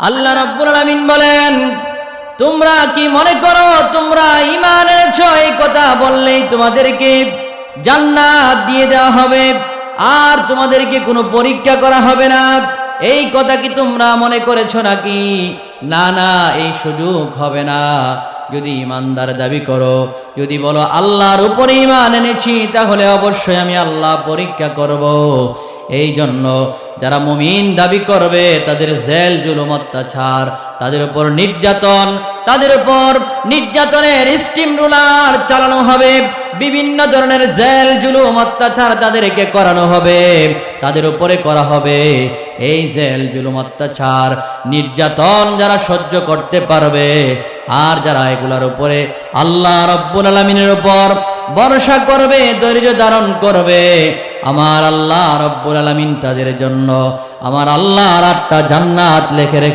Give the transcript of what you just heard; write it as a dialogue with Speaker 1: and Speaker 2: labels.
Speaker 1: আল্লাহ রাব্বুল আলামিন বলেন, তোমরা কি মনে করো তোমরা ঈমান এনেছো এই কথা বললেই তোমাদেরকে জান্নাত দিয়ে দেওয়া হবে আর তোমাদেরকে কোনো পরীক্ষা করা হবে না? এই কথা কি তোমরা মনে করেছো নাকি? না না, এই সুযোগ হবে না। যদি ইমানদার দাবি করো, যদি বলো আল্লাহর উপরে ঈমান এনেছি, তাহলে অবশ্যই আমি আল্লাহ পরীক্ষা করব। এই জন্য যারা মুমিন দাবি করবে তাদের জেল জুলুম অত্যাচার, তাদের উপর নির্যাতন, তাদের উপর নির্যাতনের স্টিম রুলার চালানো হবে, বিভিন্ন ধরনের জেল জুলুম অত্যাচার তাদেরকে করানো হবে, তাদের উপরে করা হবে। এই জেল জুলুম অত্যাচার নির্যাতন যারা সহ্য করতে পারবে আর যারা এগুলোর উপরে আল্লাহ রাব্বুল আলামিনের উপর ভরসা করবে, ধৈর্য ধারণ করবে, আমার আল্লাহ রাব্বুল আলামিন তাদের জন্য আমার আল্লাহর 8টা জান্নাত লিখে রেখে